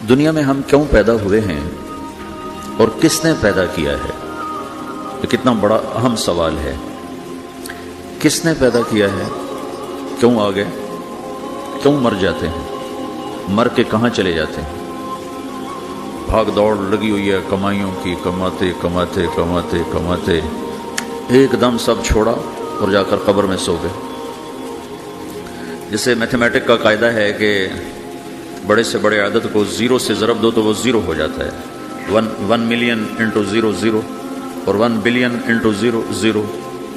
دنیا میں ہم کیوں پیدا ہوئے ہیں اور کس نے پیدا کیا ہے؟ یہ کتنا بڑا اہم سوال ہے۔ کس نے پیدا کیا ہے؟ کیوں آ گئے؟ کیوں مر جاتے ہیں؟ مر کے کہاں چلے جاتے ہیں؟ بھاگ دوڑ لگی ہوئی ہے کمائیوں کی، کماتے کماتے کماتے کماتے ایک دم سب چھوڑا اور جا کر قبر میں سو گئے۔ جسے میتھمیٹک کا قاعدہ ہے کہ بڑے سے بڑے عدد کو زیرو سے ضرب دو تو وہ زیرو ہو جاتا ہے۔ 1 ملین انٹو زیرو زیرو، اور 1 بلین انٹو زیرو زیرو،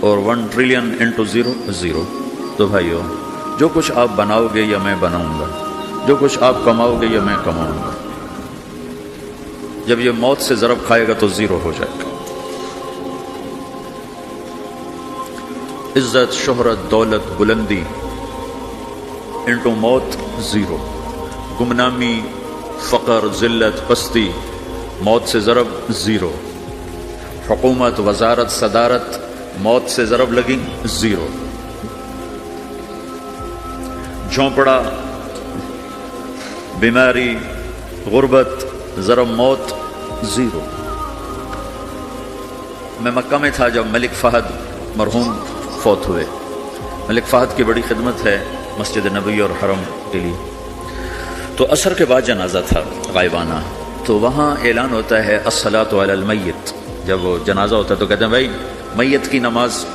اور 1 ٹریلین انٹو زیرو زیرو۔ تو بھائیو، جو کچھ آپ بناؤ گے یا میں بناؤں گا، جو کچھ آپ کماؤ گے یا میں کماؤں گا، جب یہ موت سے ضرب کھائے گا تو زیرو ہو جائے گا۔ عزت، شہرت، دولت، بلندی انٹو موت زیرو، گمنامی، فقر، ذلت، پستی موت سے ضرب زیرو، حکومت، وزارت، صدارت موت سے ضرب لگی زیرو، جھونپڑا، بیماری، غربت ضرب موت زیرو۔ میں مکہ میں تھا جب ملک فہد مرحوم فوت ہوئے۔ ملک فہد کی بڑی خدمت ہے مسجد نبوی اور حرم کے لیے۔ تو عصر کے بعد جنازہ تھا غائبانہ، تو وہاں اعلان ہوتا ہے الصلاۃ علی المیت۔ جب وہ جنازہ ہوتا ہے تو کہتے ہیں بھائی میت کی نماز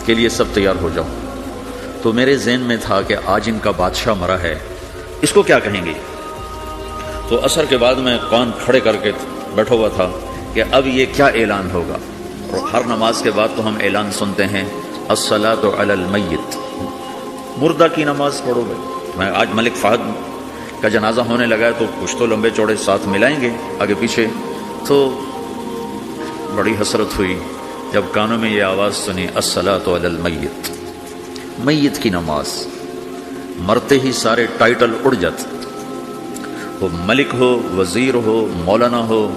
کے لیے سب تیار ہو جاؤ۔ تو میرے ذہن میں تھا کہ آج ان کا بادشاہ مرا ہے، اس کو کیا کہیں گے؟ تو عصر کے بعد میں کان کھڑے کر کے بیٹھا ہوا تھا کہ اب یہ کیا اعلان ہوگا۔ اور ہر نماز کے بعد تو ہم اعلان سنتے ہیں الصلاۃ علی المیت، مردہ کی نماز پڑھو گے۔ میں آج ملک فہد کا جنازہ ہونے لگا ہے تو کچھ تو لمبے چوڑے ساتھ ملائیں گے آگے پیچھے۔ تو بڑی حسرت ہوئی جب کانوں میں یہ آواز سنی الصلاۃ علی المیت، میت کی نماز۔ مرتے ہی سارے ٹائٹل اڑ جاتے، وہ ملک ہو، وزیر ہو، مولانا ہو،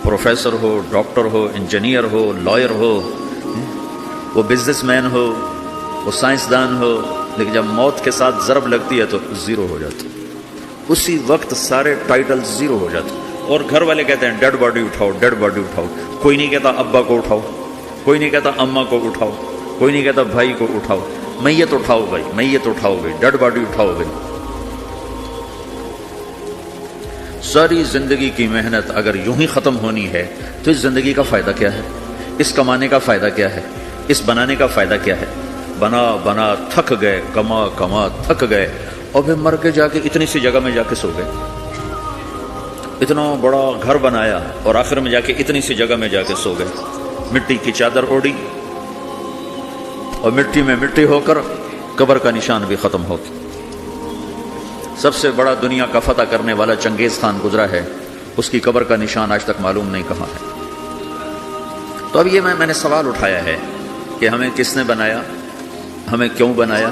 پروفیسر ہو، ڈاکٹر ہو، انجینئر ہو، لائر ہو، وہ بزنس مین ہو، وہ سائنسدان ہو، لیکن جب موت کے ساتھ ضرب لگتی ہے تو زیرو ہو جاتی، اسی وقت سارے ٹائٹل زیرو ہو جاتے۔ اور گھر والے کہتے ہیں ڈیڈ باڈی اٹھاؤ، ڈیڈ باڈی اٹھاؤ۔ کوئی نہیں کہتا ابا کو اٹھاؤ، کوئی نہیں کہتا اماں کو اٹھاؤ، کوئی نہیں کہتا بھائی کو اٹھاؤ، میت اٹھاؤ بھائی، میت اٹھاؤ بھائی، ڈیڈ باڈی اٹھاؤ بھائی۔ ساری زندگی کی محنت اگر یوں ہی ختم ہونی ہے تو اس زندگی کا فائدہ کیا ہے؟ اس کمانے کا فائدہ کیا ہے؟ اس بنانے کا فائدہ کیا ہے؟ بنا بنا تھک گئے، کما کما تھک گئے، اور پھر مر کے جا کے اتنی سی جگہ میں جا کے سو گئے۔ اتنا بڑا گھر بنایا اور آخر میں جا کے اتنی سی جگہ میں جا کے سو گئے۔ مٹی کی چادر اوڑی اور مٹی میں مٹی ہو کر قبر کا نشان بھی ختم ہو گیا۔ سب سے بڑا دنیا کا فتح کرنے والا چنگیز خان گزرا ہے، اس کی قبر کا نشان آج تک معلوم نہیں کہاں ہے۔ تو اب یہ میں نے سوال اٹھایا ہے کہ ہمیں کس نے بنایا، ہمیں کیوں بنایا،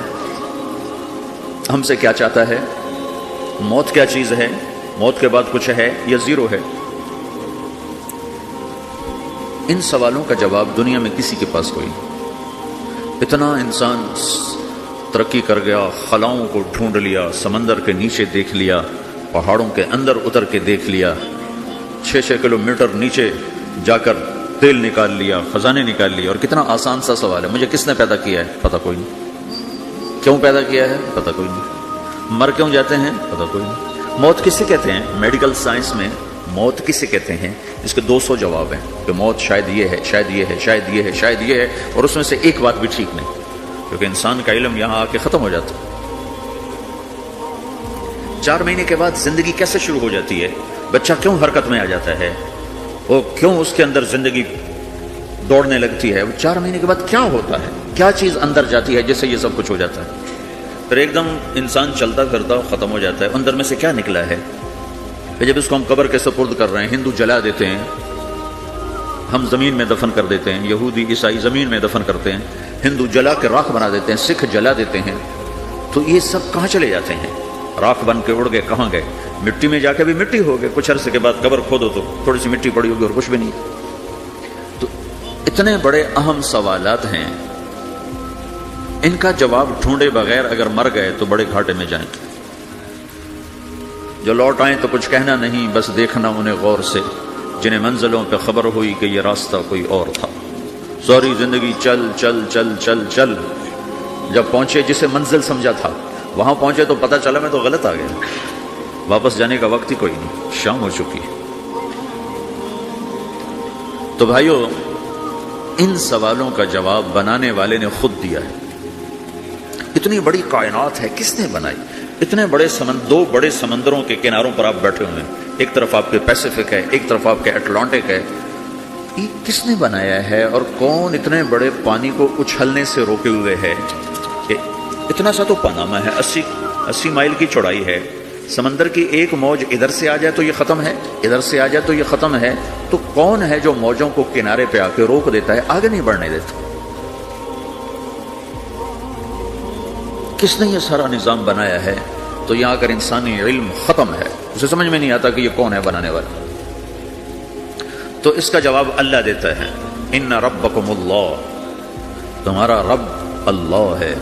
ہم سے کیا چاہتا ہے، موت کیا چیز ہے، موت کے بعد کچھ ہے یا زیرو ہے؟ ان سوالوں کا جواب دنیا میں کسی کے پاس کوئی نہیں۔ اتنا انسان ترقی کر گیا، خلاؤں کو ڈھونڈ لیا، سمندر کے نیچے دیکھ لیا، پہاڑوں کے اندر اتر کے دیکھ لیا، 6 کلومیٹر نیچے جا کر تیل نکال لیا، خزانے نکال لیے۔ اور کتنا آسان سا سوال ہے، مجھے کس نے پیدا کیا ہے؟ پتہ کوئی نہیں۔ کیوں پیدا کیا ہے؟ پتہ کوئی نہیں۔ مر کیوں جاتے ہیں؟ پتہ کوئی نہیں۔ موت کسے کہتے ہیں؟ میڈیکل سائنس میں موت کسے کہتے ہیں؟ اس کے 200 جواب ہیں کہ موت شاید یہ ہے، شاید یہ ہے، شاید یہ ہے، شاید یہ ہے، اور اس میں سے ایک بات بھی ٹھیک نہیں، کیونکہ انسان کا علم یہاں آ کے ختم ہو جاتا ہے۔ 4 مہینے کے بعد زندگی کیسے شروع ہو جاتی ہے؟ بچہ کیوں حرکت میں آ جاتا ہے؟ وہ کیوں اس کے اندر زندگی دوڑنے لگتی ہے؟ وہ 4 مہینے کے بعد کیا ہوتا ہے؟ کیا چیز اندر جاتی ہے جس سے یہ سب کچھ ہو جاتا ہے؟ پھر ایک دم انسان چلتا پھرتا ختم ہو جاتا ہے، اندر میں سے کیا نکلا ہے؟ پھر جب اس کو ہم قبر کے سپرد کر رہے ہیں، ہندو جلا دیتے ہیں، ہم زمین میں دفن کر دیتے ہیں، یہودی عیسائی زمین میں دفن کرتے ہیں، ہندو جلا کے راکھ بنا دیتے ہیں، سکھ جلا دیتے ہیں، تو یہ سب کہاں چلے جاتے ہیں؟ راکھ بن کے اڑ گئے، کہاں گئے؟ مٹی میں جا کے بھی مٹی ہو گئے، کچھ عرصے کے بعد قبر کھودو تو تھوڑی سی مٹی پڑی ہوگی اور کچھ بھی نہیں۔ تو اتنے بڑے اہم سوالات ہیں، ان کا جواب ڈھونڈے بغیر اگر مر گئے تو بڑے گھاٹے میں جائیں۔ جو لوٹ آئیں تو کچھ کہنا نہیں، بس دیکھنا انہیں غور سے، جنہیں منزلوں پہ خبر ہوئی کہ یہ راستہ کوئی اور تھا۔ ساری زندگی چل چل چل چل چل، جب پہنچے جسے منزل سمجھا تھا وہاں پہنچے تو پتہ چلا میں تو غلط آ گیا، واپس جانے کا وقت ہی کوئی نہیں، شام ہو چکی ہے۔ تو بھائیو، ان سوالوں کا جواب بنانے والے نے خود دیا ہے۔ اتنی بڑی کائنات ہے، کس نے بنائی؟ اتنے بڑے دو بڑے سمندروں کے کناروں پر آپ بیٹھے ہوئے ہیں، ایک طرف آپ کے پیسیفک ہے، ایک طرف آپ کے اٹلانٹک ہے، یہ کس نے بنایا ہے؟ اور کون اتنے بڑے پانی کو اچھلنے سے روکے ہوئے ہے؟ اتنا سا تو پاناما ہے، 80 مائل کی چوڑائی ہے، سمندر کی ایک موج ادھر سے آ جائے تو یہ ختم ہے، ادھر سے آ جائے تو یہ ختم ہے، تو کون ہے جو موجوں کو کنارے پہ آ کے روک دیتا ہے، آگے نہیں بڑھنے دیتا؟ کس نے یہ سارا نظام بنایا ہے؟ تو یہاں اگر انسانی علم ختم ہے، اسے سمجھ میں نہیں آتا کہ یہ کون ہے بنانے والا۔ تو اس کا جواب اللہ دیتا ہے، ان ربکم اللہ، تمہارا رب اللہ ہے،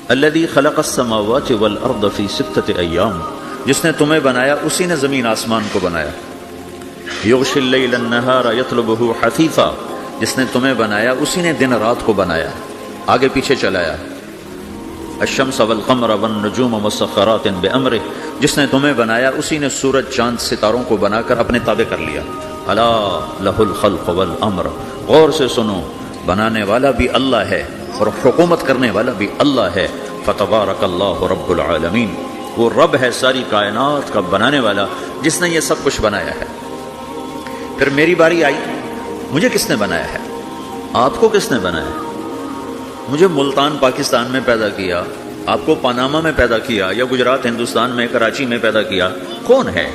الذی خلق السماوات والارض فی 6 ایام، جس نے تمہیں بنایا اسی نے زمین آسمان کو بنایا، یغشی اللیل النہار یطلبہ حثیثا، جس نے تمہیں بنایا اسی نے دن رات کو بنایا، آگے پیچھے چلایا، الشمس والقمر والنجوم مسخرات بامرہ، جس نے تمہیں بنایا اسی نے سورج چاند ستاروں کو بنا کر اپنے تابع کر لیا، الا لہ الخلق والامر، غور سے سنو، بنانے والا بھی اللہ ہے اور حکومت کرنے والا بھی اللہ ہے، فتبارک اللہ رب العالمین، وہ رب ہے ساری کائنات کا بنانے والا، جس نے یہ سب کچھ بنایا ہے۔ پھر میری باری آئی، مجھے کس نے بنایا ہے؟ آپ کو کس نے بنایا ہے؟ مجھے ملتان پاکستان میں پیدا کیا، آپ کو پاناما میں پیدا کیا، یا گجرات ہندوستان میں کراچی میں پیدا کیا، کون ہے؟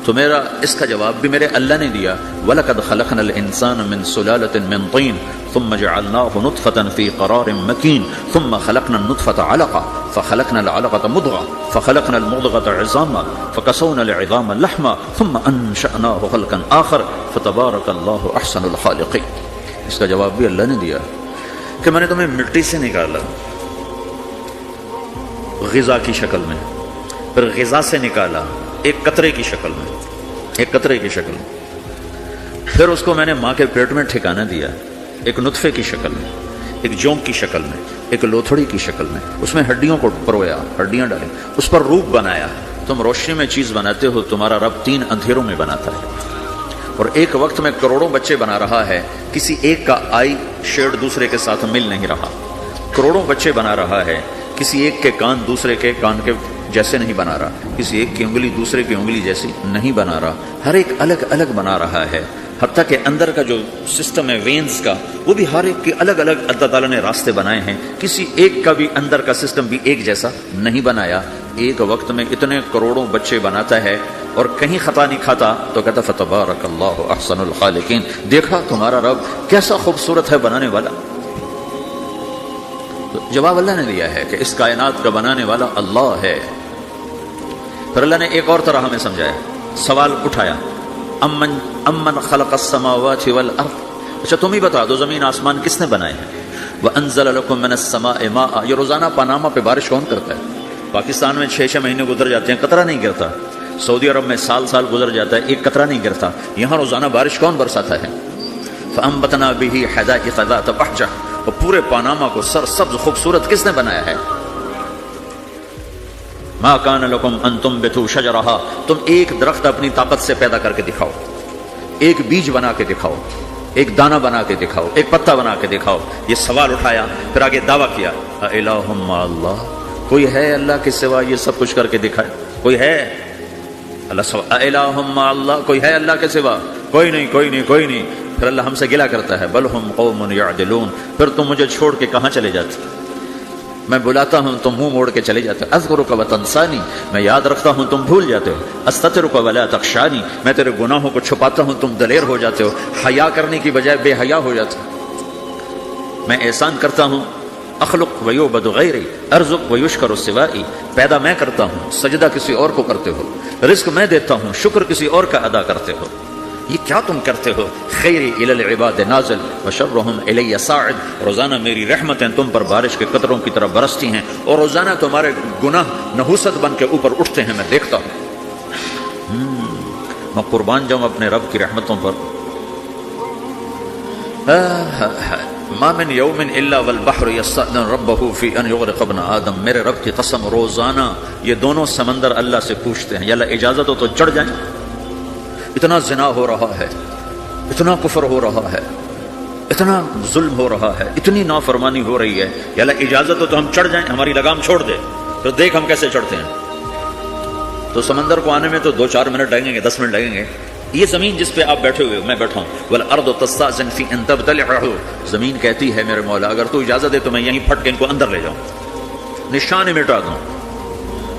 تو میرا اس کا جواب بھی میرے اللہ نے دیا، وَلَقَدْ خَلَقْنَا الْإِنسَانَ مِنْ سُلَالَةٍ مِنْ طِينٍ ثُمَّ جَعَلْنَاهُ نُطْفَةً فِي قَرَارٍ مَكِينٍ ثُمَّ خَلَقْنَا النُّطْفَةَ عَلَقَةً فَخَلَقْنَا الْعَلَقَةَ مُضْغَةً فَخَلَقْنَا الْمُضْغَةَ عِظَامًا فَكَسَوْنَا الْعِظَامَ لَحْمًا ثُمَّ أَنشَأْنَاهُ خَلْقًا آخَرَ فَتَبَارَكَ اللَّهُ أَحْسَنُ الْخَالِقِينَ۔ اس کا جواب بھی اللہ نے دیا کہ میں نے تمہیں مٹی سے نکالا غذا کی شکل میں، پھر غذا سے نکالا ایک قطرے کی شکل میں، ایک قطرے کی شکل میں، پھر اس کو میں نے ماں کے پیٹ میں ٹھکانہ دیا ایک نطفے کی شکل میں، ایک جونک کی شکل میں، ایک لوتھڑی کی شکل میں، اس میں ہڈیوں کو پرویا، ہڈیاں ڈالیں، اس پر روپ بنایا۔ تم روشنی میں چیز بناتے ہو، تمہارا رب 3 اندھیروں میں بناتا ہے، اور ایک وقت میں کروڑوں بچے بنا رہا ہے، کسی ایک کا آئی شیڈ دوسرے کے ساتھ مل نہیں رہا، کروڑوں بچے بنا رہا ہے، کسی ایک کے کان دوسرے کے کان کے جیسے نہیں بنا رہا، کسی ایک کی انگلی دوسرے کی انگلی جیسی نہیں بنا رہا، ہر ایک الگ الگ بنا رہا ہے، حتیٰ کہ اندر کا جو سسٹم ہے وینز کا، وہ بھی ہر ایک کے الگ الگ اللہ تعالیٰ نے راستے بنائے ہیں، کسی ایک کا بھی اندر کا سسٹم بھی ایک جیسا نہیں بنایا۔ ایک وقت میں اتنے کروڑوں بچے بناتا ہے اور کہیں خطا نہیں کھاتا، تو کہتا فتبارک اللہ احسن الخالقین، دیکھا تمہارا رب کیسا خوبصورت ہے بنانے والا۔ تو جواب اللہ نے دیا ہے کہ اس کائنات کا بنانے والا اللہ ہے۔ پھر اللہ نے ایک اور طرح ہمیں سمجھایا، سوال اٹھایا، امن خلق السماوات والارض، اچھا تم ہی بتا دو زمین آسمان کس نے بنائے ہیں؟ وانزل لکم من السماء ماء، یہ روزانہ پاناما پہ بارش کون کرتا ہے؟ پاکستان میں 6 مہینے گزر جاتے ہیں، قطرہ نہیں گرتا، سعودی عرب میں سال گزر جاتا ہے، ایک قطرہ نہیں گرتا، یہاں روزانہ بارش کون برساتا ہے؟ فانبتنا به حدائق ذات بہجہ، اور پورے پاناما کو سرسبز خوبصورت کس نے بنایا ہے؟ ما کان لکم ان تنبتوا شجرہا، تم ایک درخت اپنی طاقت سے پیدا کر کے دکھاؤ، ایک بیج بنا کے دکھاؤ، ایک دانہ بنا کے دکھاؤ، ایک پتا بنا کے دکھاؤ۔ یہ سوال اٹھایا، پھر آگے دعویٰ کیا، اِلٰہٌ مع اللہ، کوئی ہے اللہ کے سوا یہ سب کچھ کر کے دکھائے؟ کوئی ہے؟ اللہ سوا اِلٰہٌ مع اللہ، کوئی ہے اللہ کے سوا؟ کوئی نہیں، کوئی نہیں، کوئی نہیں۔ پھر اللہ ہم سے گلہ کرتا ہے، بل ہم قوم یعدلون، پھر تم مجھے چھوڑ کے کہاں چلے جاتے؟ میں بلاتا ہوں تم منہ موڑ کے چلے جاتے ہو، اذکرک وتنسانی، میں یاد رکھتا ہوں تم بھول جاتے ہو، استترک ولا تخشانی، میں تیرے گناہوں کو چھپاتا ہوں تم دلیر ہو جاتے ہو، حیا کرنے کی بجائے بے حیا ہو جاتے ہو، میں احسان کرتا ہوں، اخلق ویعبد غیری، ارزق ویشکر سوائی، پیدا میں کرتا ہوں، سجدہ کسی اور کو کرتے ہو، رزق میں دیتا ہوں، شکر کسی اور کا ادا کرتے ہو، یہ کیا تم کرتے ہو؟ خیری الی العباد نازل وشرہم الی صاعد، روزانہ میری رحمتیں تم پر بارش کے قطروں کی طرح برستی ہیں اور روزانہ تمہارے گناہ نحوست بن کے اوپر اٹھتے ہیں، میں دیکھتا ہوں۔ میں قربان جاؤں اپنے رب کی رحمتوں پر۔ ما من یوم الا والبحر یستأذن ربہ فی ان یغرق ابن آدم، میرے رب کی قسم روزانہ یہ دونوں سمندر اللہ سے پوچھتے ہیں یا اللہ اجازت ہو تو چڑھ جائیں، اتنا زنا ہو رہا ہے، اتنا کفر ہو رہا ہے، اتنا ظلم ہو رہا ہے، اتنی نافرمانی ہو رہی ہے، یا اللہ اجازت ہو تو ہم چڑھ جائیں، ہماری لگام چھوڑ دے، تو دیکھ ہم کیسے چڑھتے ہیں۔ تو سمندر کو آنے میں تو 2-4 منٹ لگیں گے، 10 منٹ لگیں گے۔ یہ زمین جس پہ آپ بیٹھے ہوئے ہو، میں بیٹھا ہوں، والارض تستأذن فی ان تبتلعہ، زمین کہتی ہے میرے مولا اگر تو اجازت دے تو میں یہیں پھٹ کے ان کو اندر لے جاؤں، نشان مٹا دوں۔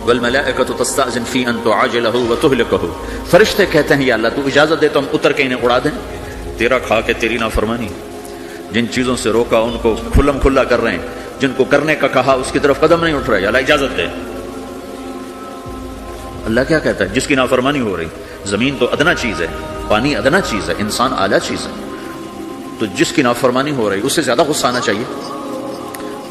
والملائکۃ تستأذن فی ان تعاجلہ وتہلکہ، فرشتے کہتے ہیں یا اللہ تو اجازت دے تو ہم اتر کے انہیں اڑا دیں۔ تیرا کھا کے تیری نافرمانی، جن چیزوں سے روکا ان کو کھلم کھلا کر رہے ہیں، جن کو کرنے کا کہا اس کی طرف قدم نہیں اٹھ رہا ہے، یا اللہ اجازت دے۔ اللہ کیا کہتا ہے؟ جس کی نافرمانی ہو رہی، زمین تو ادنا چیز ہے، پانی ادنا چیز ہے، انسان اعلیٰ چیز ہے، تو جس کی نافرمانی ہو رہی اس سے زیادہ غصہ آنا چاہیے۔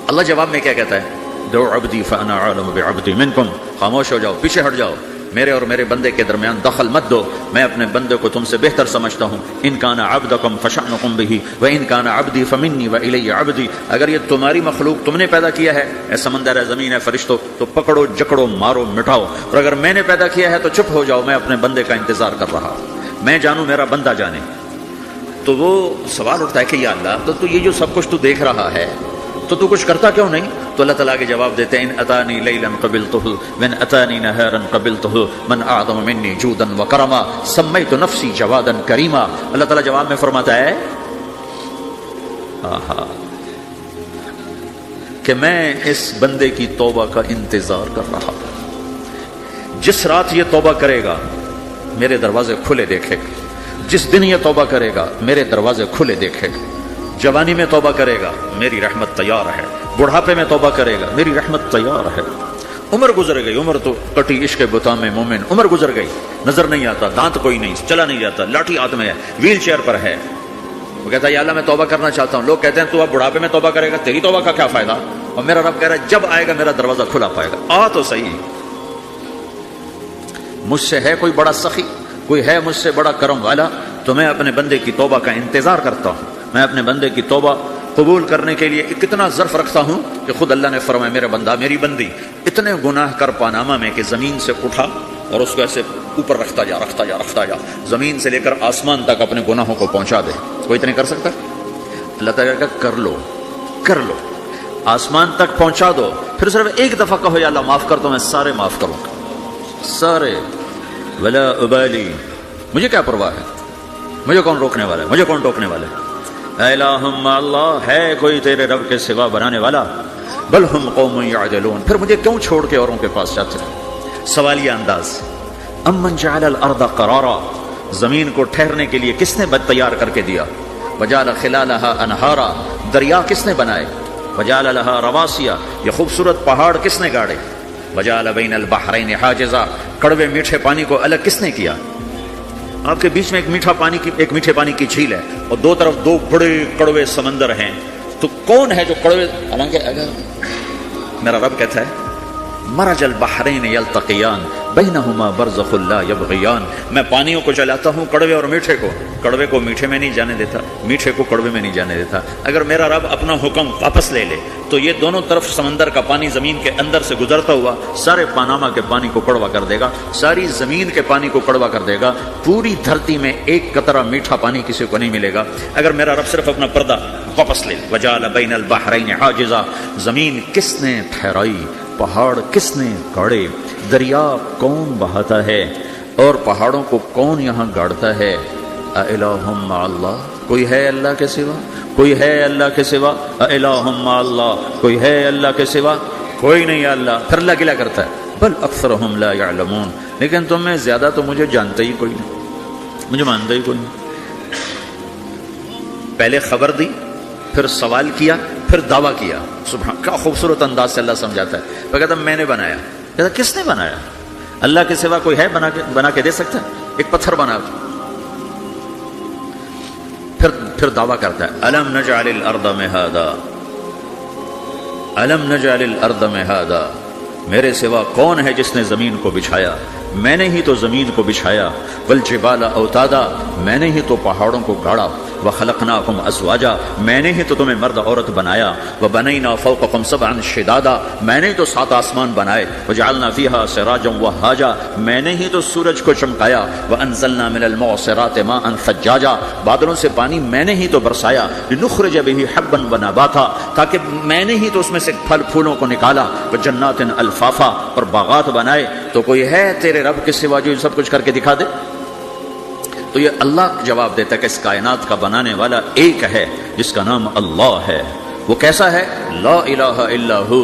اللہ جواب میں کیا کہتا ہے؟ دعو عبدی فانا عالم بعبدی منکم، خاموش ہو جاؤ، پیچھے ہٹ جاؤ، میرے اور میرے بندے کے درمیان دخل مت دو، میں اپنے بندے کو تم سے بہتر سمجھتا ہوں۔ ان کان عبدکم فشأنکم بہ وان کان عبدی فمنی والی عبدی، اگر یہ تمہاری مخلوق تم نے پیدا کیا ہے، اے سمندر ہے، زمین ہے، فرشتوں، تو پکڑو جکڑو مارو مٹاؤ، اور اگر میں نے پیدا کیا ہے تو چپ ہو جاؤ، میں اپنے بندے کا انتظار کر رہا، میں جانوں میرا بندہ جانے۔ تو وہ سوال اٹھتا ہے کہ یا اللہ تو یہ جو سب کچھ تو دیکھ رہا ہے تو کچھ کرتا کیوں نہیں؟ تو اللہ تعالیٰ کے جواب دیتے ہیں ان اتانی لیلا قبلتہ وان اتانی نہارا قبلتہ من اعظم منی جودا وکرما سمیت نفسی جوادا کریما۔ اللہ تعالیٰ جواب میں فرماتا ہے کہ میں اس بندے کی توبہ کا انتظار کر رہا ہوں، جس رات یہ توبہ کرے گا میرے دروازے کھلے دیکھے گا، جس دن یہ توبہ کرے گا میرے دروازے کھلے دیکھے گا، جوانی میں توبہ کرے گا میری رحمت تیار ہے، بڑھاپے میں توبہ کرے گا میری رحمت تیار ہے۔ عمر گزر گئی، عمر تو کٹی عشق بتا میں مومن، عمر گزر گئی، نظر نہیں آتا، دانت کوئی نہیں، چلا نہیں جاتا، لاٹھی ہاتھ میں ہے، ویل چیئر پر ہے، وہ کہتا ہے یا اللہ میں توبہ کرنا چاہتا ہوں۔ لوگ کہتے ہیں تو اب بڑھاپے میں توبہ کرے گا، تیری توبہ کا کیا فائدہ؟ اور میرا رب کہہ رہا ہے جب آئے گا میرا دروازہ کھلا پائے گا، آ تو صحیح، مجھ سے ہے کوئی بڑا سخی، کوئی ہے مجھ سے بڑا کرم والا، تو میں اپنے بندے کی توبہ کا انتظار کرتا ہوں، میں اپنے بندے کی توبہ قبول کرنے کے لیے کتنا ظرف رکھتا ہوں کہ خود اللہ نے فرمایا میرا بندہ میری بندی اتنے گناہ کر پانامہ میں کہ زمین سے اٹھا اور اس کو ایسے اوپر رکھتا جا، زمین سے لے کر آسمان تک اپنے گناہوں کو پہنچا دے۔ کوئی اتنے کر سکتا؟ اللہ تعالیٰ کا کر لو، آسمان تک پہنچا دو، پھر صرف ایک دفعہ کہو یا اللہ معاف کر دو، میں سارے معاف کروں گا، سارے، ولا ابالی، مجھے کیا پرواہ ہے، مجھے کون روکنے والا ہے، مجھے کون ٹوکنے والا ہے۔ الہم اللہ، ہے کوئی تیرے رب کے سوا بنانے والا؟ بل ہم قوم یعدلون، پھر مجھے کیوں چھوڑ کے اوروں کے پاس جاتے ہیں؟ سوالیہ انداز۔ امن جعل الارض قرارا، زمین کو ٹھہرنے کے لیے کس نے تیار کر کے دیا؟ وجعل خلالها انہارا، دریا کس نے بنائے؟ وجعل لها رواسیا، یہ خوبصورت پہاڑ کس نے گاڑے؟ وجعل بین البحرین حاجزا، کڑوے میٹھے پانی کو الگ کس نے کیا؟ آپ کے بیچ میں ایک میٹھے پانی کی جھیل ہے اور دو طرف دو بڑے کڑوے سمندر ہیں، تو کون ہے جو کڑوے؟ حالانکہ اگر میرا رب کہتا ہے مرج البحرین یلتقیان بینہما برزخ لا یبغیان، میں پانیوں کو چلاتا ہوں، کڑوے اور میٹھے کو، کڑوے کو میٹھے میں نہیں جانے دیتا، میٹھے کو کڑوے میں نہیں جانے دیتا۔ اگر میرا رب اپنا حکم واپس لے لے تو یہ دونوں طرف سمندر کا پانی زمین کے اندر سے گزرتا ہوا سارے پاناما کے پانی کو کڑوا کر دے گا، ساری زمین کے پانی کو کڑوا کر دے گا، پوری دھرتی میں ایک قطرہ میٹھا پانی کسی کو نہیں ملے گا اگر میرا رب صرف اپنا پردہ واپس لے لے۔ وجعل بین البحرین حاجزا، زمین کس نے ٹھہرائی، پہاڑ کس نے گاڑے، دریا کون بہاتا ہے اور پہاڑوں کو کون یہاں گاڑتا ہے؟ اِلٰہٌ مع اللہ، کوئی ہے اللہ کے سوا؟ کوئی ہے اللہ کے سوا؟ اِلٰہٌ مع اللہ، کوئی ہے اللہ کے سوا؟ کوئی نہیں ہے اللہ۔ پھر اللہ کیا کرتا ہے؟ بل اکثرہم لا یعلمون، لیکن تم میں زیادہ تو مجھے جانتے ہی کوئی نہیں، مجھے مانتا ہی کوئی نہیں۔ پہلے خبر دی، پھر سوال کیا، پھر دعویٰ کیا۔ سبحان، کیا خوبصورت انداز سے اللہ سمجھاتا ہے۔ وہ کہتا میں نے بنایا، کہتا کس نے بنایا؟ اللہ کے سوا کوئی ہے بنا کے دے سکتا ہے؟ ایک پتھر بنا، پھر دعویٰ کرتا ہے الم نجعل الارض مہادا، الم نجعل الارض مہادا، میرے سوا کون ہے جس نے زمین کو بچھایا؟ میں نے ہی تو زمین کو بچھایا، والجبال اوتادا، میں نے ہی تو پہاڑوں کو گاڑا، وخلقناکم ازواجا، میں نے ہی تو تمہیں مرد عورت بنایا، وبنینا فوقکم سبعا شدادا، میں نے تو 7 آسمان بنائے، وجعلنا فیہا سراجا وہاجا، میں نے ہی تو سورج کو چمکایا، وانزلنا من المعصرات ماء ثجاجا، بادلوں سے پانی میں نے ہی تو برسایا، لنخرج به حبا ونباتا، تاکہ میں نے ہی تو اس میں سے پھل پھولوں کو نکالا، وجنات الفافا، اور باغات بنائے۔ تو کوئی ہے تیرے رب کے سوا جو سب کچھ کر کے دکھا دے؟ تو یہ اللہ جواب دیتا ہے کہ اس کائنات کا بنانے والا ایک ہے جس کا نام اللہ ہے۔ وہ کیسا ہے؟ لا الہ الا ہو،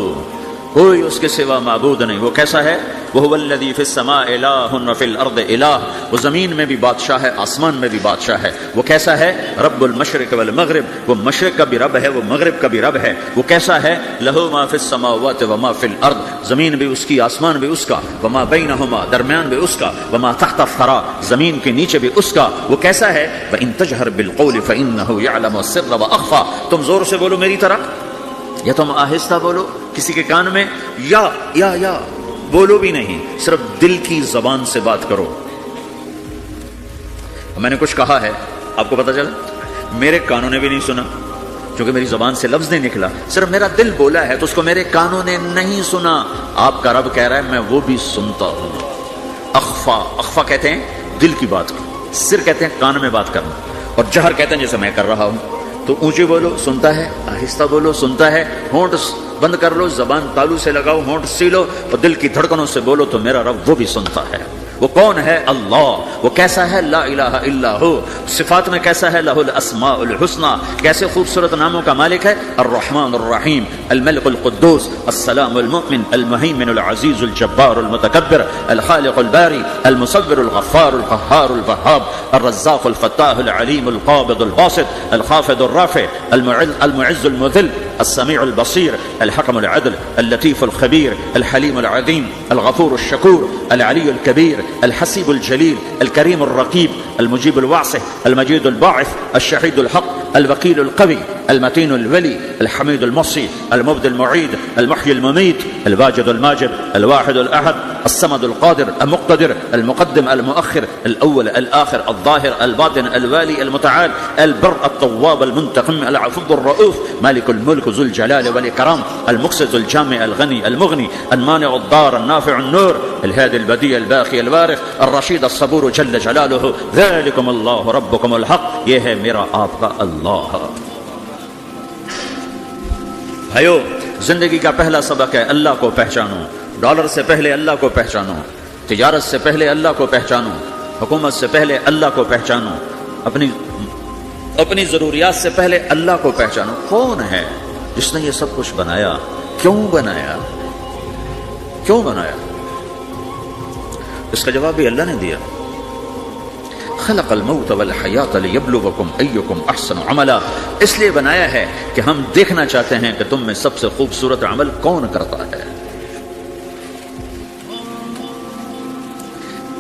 کوئی اس کے سوا معبود نہیں۔ وہ کیسا ہے؟ وہو الذی فی السماء الہ وفی الارض الہ، وہ زمین میں بھی بادشاہ ہے، آسمان میں بھی بادشاہ ہے۔ وہ کیسا ہے؟ رب المشرق والمغرب، وہ مشرق کا بھی رب ہے، وہ مغرب کا بھی رب ہے۔ وہ کیسا ہے؟ لہو ما فی السماوات وما فی الارض، زمین بھی اس کی، آسمان بھی اس کا، وما بینہما، درمیان بھی اس کا، وما تحت الثری، زمین کے نیچے بھی اس کا۔ وہ کیسا ہے؟ وَإِن تَجْهَرْ بِالْقَوْلِ فَإِنَّهُ يَعْلَمُ السِّرَّ وَأَخْفَى، تم زور سے بولو میری طرح یا تم آہستہ بولو کسی کے کان میں، یا بولو بھی نہیں، صرف دل کی زبان سے بات کرو۔ میں نے کچھ کہا ہے، آپ کو پتہ چلا میرے کانوں نے بھی نہیں سنا کیونکہ میری زبان سے لفظ نہیں نکلا، صرف میرا دل بولا ہے تو اس کو میرے کانوں نے نہیں سنا۔ آپ کا رب کہہ رہا ہے میں وہ بھی سنتا ہوں۔ اخفا کہتے ہیں دل کی بات کو، سر کہتے ہیں کان میں بات کرنا، اور جہر کہتے ہیں جیسے میں کر رہا ہوں۔ تو اونچی بولو سنتا ہے، آہستہ بولو سنتا ہے، ہونٹ بند کر لو، زبان تالو سے لگاؤ، ہونٹ سیلو، اور دل کی دھڑکنوں سے بولو تو میرا رب وہ بھی سنتا ہے۔ وہ کون ہے؟ اللہ۔ وہ کیسا ہے؟ لا الہ الا ہو۔ صفات میں کیسا ہے؟ لہ الاسماء الحسنى، کیسے خوبصورت ناموں کا مالک ہے؟ الرحمن الرحیم، الملک القدوس، السلام المؤمن، المہیمن العزیز الجبار المتکبر، الخالق الباری، المصور الغفار القہار الوہاب، الرزاق الفتاح العلیم القابض الباسط، الخافض الرافع، المعز المذل، السميع البصير، الحكم العدل، اللطيف الخبير، الحليم العظيم، الغفور الشكور، العلي الكبير، الحسيب الجليل، الكريم الرقيب، المجيب الواسع، المجيد الباعث، الشهيد الحق، الوكيل القوي، المتين الولي، الحميد المحصي، المبدي المعيد، المحيي المميت، الواجد الماجد، الواحد الأحد، الصمد القادر، المقتدر، المقدم المؤخر، الأول الآخر، الظاهر الباطن، الوالي المتعال، البر التواب المنتقم، العفو الرؤوف، مالك الملك ذو الجلال والإكرام، المقسط الجامع الغني المغني، المانع الضار النافع النور، الهادي البديع الباقي الوارث، الرشيد الصبور جل جلاله، ذلكم الله ربكم الحق، یہ ہے میرا آپ کا اللہ۔ بھائیو، زندگی کا پہلا سبق ہے اللہ کو پہچانو۔ ڈالر سے پہلے اللہ کو پہچانو، تجارت سے پہلے اللہ کو پہچانو، حکومت سے پہلے اللہ کو پہچانو، اپنی ضروریات سے پہلے اللہ کو پہچانو۔ کون ہے جس نے یہ سب کچھ بنایا؟ کیوں بنایا؟ کیوں بنایا؟ اس کا جواب بھی اللہ نے دیا۔ خلق الموت والحیات لیبلوکم ایکم احسن عملا، اس لیے بنایا ہے کہ ہم دیکھنا چاہتے ہیں کہ تم میں سب سے خوبصورت عمل کون کرتا ہے۔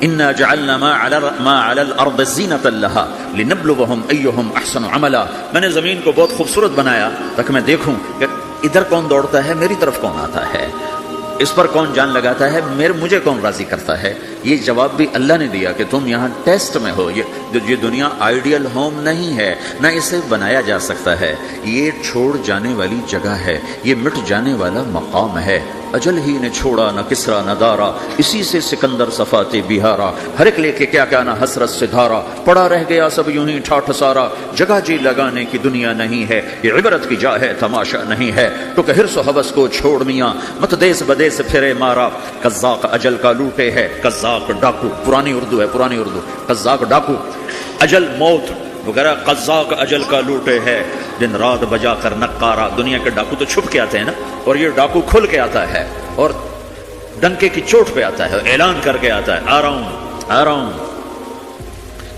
انا جعلنا ما علی الارض زینۃ لها لنبلوہم ایہم احسن عملا، میں نے زمین کو بہت خوبصورت بنایا تاکہ میں دیکھوں کہ ادھر کون دوڑتا ہے، میری طرف کون آتا ہے، اس پر کون جان لگاتا ہے، مجھے کون راضی کرتا ہے۔ یہ جواب بھی اللہ نے دیا کہ تم یہاں ٹیسٹ میں ہو۔ یہ دنیا آئیڈیل ہوم نہیں ہے، نہ اسے بنایا جا سکتا ہے، یہ چھوڑ جانے والی جگہ ہے، یہ مٹ جانے والا مقام ہے۔ اجل ہی نے چھوڑا نہ کسرا نہ دارا، اسی سے سکندر صفاتے بہارا، ہر ایک لے کے کیا کیا نہ حسرت سے دھارا، پڑا رہ گیا سب یوں ہی ٹھاٹھ سارا، جگہ جی لگانے کی دنیا نہیں ہے، یہ عبرت کی جا ہے تماشا نہیں ہے، تو کہ حرص و حوث کو چھوڑ میاں مت دیس بدیس پھرے مارا، قزاق اجل کا لوٹے ہے، قزاق ڈاکو، پرانی اردو ہے، پرانی اردو، قزاق ڈاکو، اجل موت وغیرہ، قزاق اجل کا لوٹے ہے، دن رات بجا کر نقارا۔ دنیا کے ڈاکو تو چھپ کے آتے ہیں نا، اور یہ ڈاکو کھل کے آتا ہے اور ڈنکے کی چوٹ پہ آتا ہے، اعلان کر کے آتا ہے، آ رہا ہوں آ رہا ہوں۔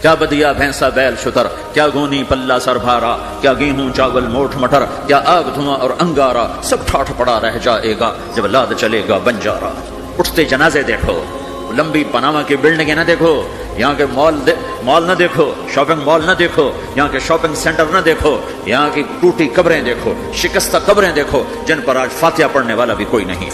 کیا بدیا بھینسا بیل شتر، کیا گونی پلہ سر بھارا، کیا گیہوں چاول موٹھ مٹر، کیا آگ دھواں اور انگارا، سب ٹھاٹھ پڑا رہ جائے گا جب لاد چلے گا بنجارا۔ اٹھتے جنازے دیکھو، لمبی پاناما کی بلڈنگیں نہ دیکھو، یہاں کے مال مال نہ دیکھو، شاپنگ مال نہ دیکھو، یہاں کے شاپنگ سینٹر نہ دیکھو، یہاں کی ٹوٹی قبریں دیکھو، شکستہ قبریں دیکھو جن پر آج فاتحہ پڑھنے والا بھی کوئی نہیں۔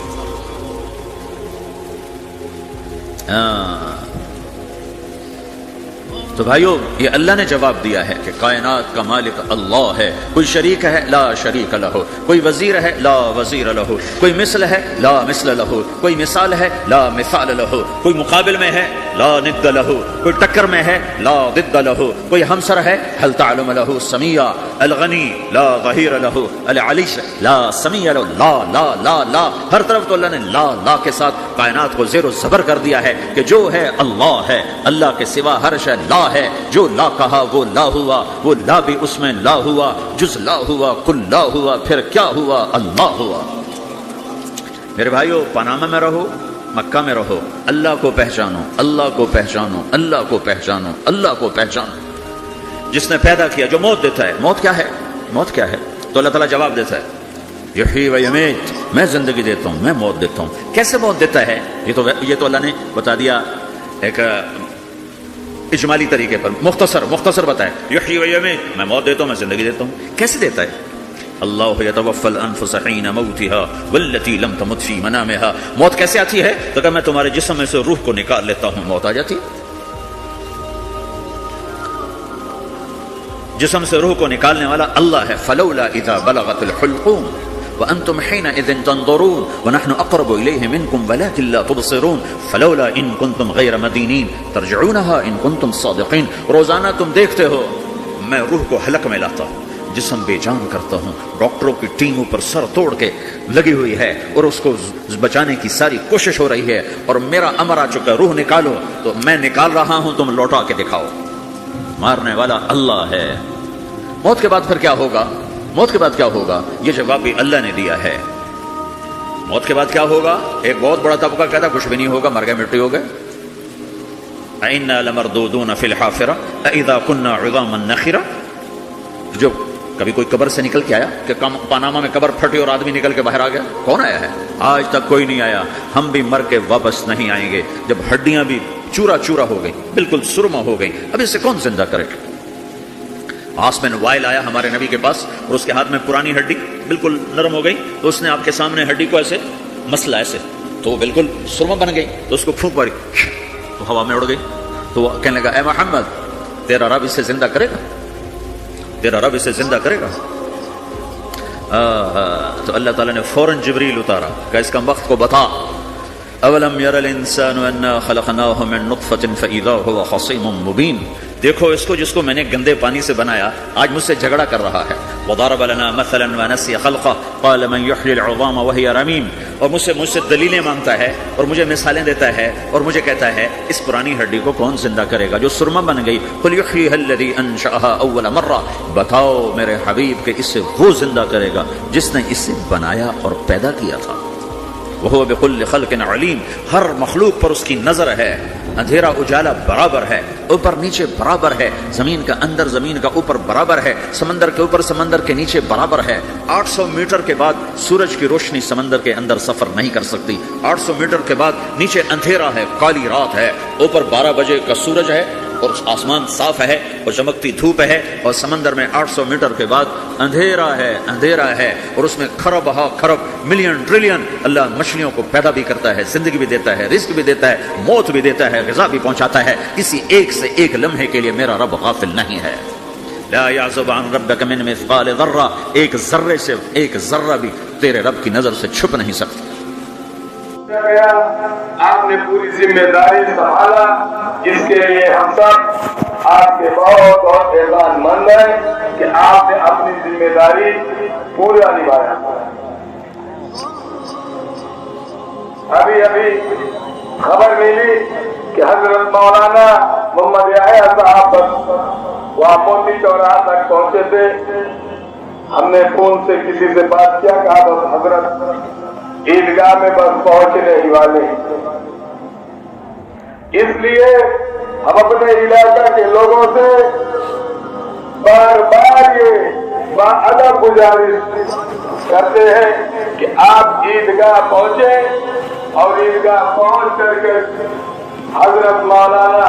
تو بھائیو یہ اللہ نے جواب دیا ہے کہ کائنات کا مالک اللہ ہے، کوئی شریک ہے لا شریک لہ، کوئی وزیر ہے لا وزیر لہ، کوئی مثل ہے لا مثل لہ، کوئی مثال ہے لا مثال لہ، کوئی مقابل میں ہے لا ند لہ، کوئی ٹکر میں ہے لا ضد لہ، کوئی ہمسر ہے هل تعلم لہ سمیہ، الغنی لا غہیر لہ، العلی لا سمیہ لہ، لا لا لا لا، ہر طرف تو اللہ نے لا لا کے ساتھ کائنات کو زیر و زبر کر دیا ہے کہ جو ہے اللہ ہے، اللہ کے سوا ہر شے لا ہے، جو لا کہا وہ لا ہوا، وہ لا بھی اس میں لا ہوا، جز لا ہوا کل لا ہوا، پھر کیا ہوا؟ اللہ ہوا۔ میرے بھائیو پاناما میں رہو، مکہ میں رہو، اللہ کو پہچانو، اللہ کو پہچانو، اللہ کو پہچانو، اللہ کو پہچانو۔ جس نے پیدا کیا، جو موت دیتا ہے، موت کیا ہے؟ موت کیا ہے؟ تو اللہ تعالیٰ جواب دیتا ہے یحیی و یمیت، میں زندگی دیتا ہوں، میں موت دیتا ہوں۔ کیسے موت دیتا ہے؟ یہ تو اللہ نے بتا دیا ایک اجمالی طریقے پر، مختصر بتائے یحیی و یمیت، میں موت دیتا ہوں، میں زندگی دیتا ہوں۔ کیسے دیتا ہے؟ اللہ یتوفی الانفس حین موتها والتی لم تمت فی منامها۔ موت کیسے آتی ہے؟ تو کہ میں تمہارے جسم میں سے روح کو نکال لیتا ہوں، موت آ جاتی۔ جسم سے روح کو نکالنے والا اللہ ہے۔ فلولا اذا بلغت الحلقوم وانتم حينئذ تنظرون ونحن اقرب اليه منكم ولكن لا تبصرون فلولا ان كنتم غير مدينين ترجعونها ان كنتم صادقين۔ روزانہ تم دیکھتے ہو میں روح کو حلق میں لاتا ہوں، جسم بے جان کرتا ہوں، ڈاکٹروں کی ٹیم اوپر سر توڑ کے لگی ہوئی ہے اور اس کو بچانے کی ساری کوشش ہو رہی ہے، اور میرا امر آ چکا، روح نکالو، تو میں نکال رہا ہوں، تم لوٹا کے دکھاؤ۔ مارنے والا اللہ ہے۔ موت کے بعد پھر کیا ہوگا؟ موت کے بعد کیا ہوگا؟ یہ جواب بھی اللہ نے دیا ہے۔ موت کے بعد کیا ہوگا؟ ایک بہت بڑا طبقہ کہتا کچھ بھی نہیں ہوگا، مر گئے مٹی ہو گئے۔ اِنَّا لَمَرْدُودُونَ فِي الْحَافِرَةِ أَإِذَا كُنَّا عِظَامًا نَخِرَةً۔ جو کبھی کوئی قبر سے نکل کے آیا کہ پاناما میں قبر پھٹی اور آدمی نکل کے باہر آ گیا؟ کون آیا ہے؟ آج تک کوئی نہیں آیا۔ ہم بھی مر کے واپس نہیں آئیں گے۔ جب ہڈیاں بھی چورا چورا ہو گئی، بالکل سرما ہو گئی، اب اسے کون زندہ کرے؟ آسمین وائل آیا ہمارے نبی کے پاس اور اس کے ہاتھ میں پرانی ہڈی بالکل نرم ہو گئی، تو اس نے آپ کے سامنے ہڈی کو ایسے مسلا، ایسے تو وہ بالکل سرما بن گئی، تو اس کو پھونک ماری تو ہوا میں اڑ گئی۔ تو وہ کہنے لگا اے محمد تیرا رب اسے زندہ کرے گا؟ تیرا رب اسے زندہ کرے گا؟ تو اللہ تعالیٰ نے فوراً جبریل اتارا کہ اس کا وقت کو بتا۔ اولم یر الانسان انا خلقناه من نطفة فاذا هو خصيم مبين۔ دیکھو اس کو جس کو میں نے گندے پانی سے بنایا، آج مجھ سے جھگڑا کر رہا ہے۔ وضرب لنا مثلا ونسي خلقه قال من يحيي العظام وهي رميم۔ اور مجھ سے دلیلیں مانگتا ہے اور مجھے مثالیں دیتا ہے اور مجھے کہتا ہے اس پرانی ہڈی کو کون زندہ کرے گا جو سرما بن گئی؟ قل يحييها الذي انشأها اول مرہ۔ بتاؤ میرے حبیب کہ اسے وہ زندہ کرے گا جس نے اسے بنایا اور پیدا کیا تھا۔ وهو بكل خلق علیم۔ ہر مخلوق پر اس کی نظر ہے، اندھیرا اجالا برابر ہے، اوپر نیچے برابر ہے، زمین کا اندر زمین کا اوپر برابر ہے، سمندر کے اوپر سمندر کے نیچے برابر ہے۔ 800 میٹر کے بعد سورج کی روشنی سمندر کے اندر سفر نہیں کر سکتی۔ 800 میٹر کے بعد نیچے اندھیرا ہے، کالی رات ہے، اوپر 12 بجے کا سورج ہے اور آسمان صاف ہے اور چمکتی دھوپ ہے، اور سمندر میں 800 میٹر کے بعد اندھیرا ہے اور اس میں کھرب ہا کھرب ملین ٹریلین اللہ مچھلیوں کو پیدا بھی کرتا ہے، زندگی بھی دیتا ہے، رزق بھی دیتا ہے، موت بھی دیتا ہے، غذا بھی پہنچاتا ہے۔ کسی ایک سے ایک لمحے کے لیے میرا رب غافل نہیں ہے۔ لا يعزب عن ربك من مثقال ذرہ، ایک ذرے سے ایک ذرہ بھی تیرے رب کی نظر سے چھپ نہیں سکتا۔ آپ نے پوری ذمہ داری سنبھالا، جس کے لیے ہم سب آپ کے بہت بہت احسان مند ہیں کہ آپ نے اپنی ذمہ داری پورا نبھایا۔ ابھی خبر ملی کہ حضرت مولانا محمد یحییٰ صاحب وہاں موتی چوراہا تک پہنچے تھے۔ ہم نے فون سے کسی سے بات کیا، کہا بس حضرت عیدگاہ میں بس پہنچنے ہی والے۔ اس لیے ہم اپنے علاقہ کے لوگوں سے بار بار یہ باادب گزارش کرتے ہیں کہ آپ عیدگاہ پہنچیں اور عیدگاہ پہنچ کر کے حضرت مولانا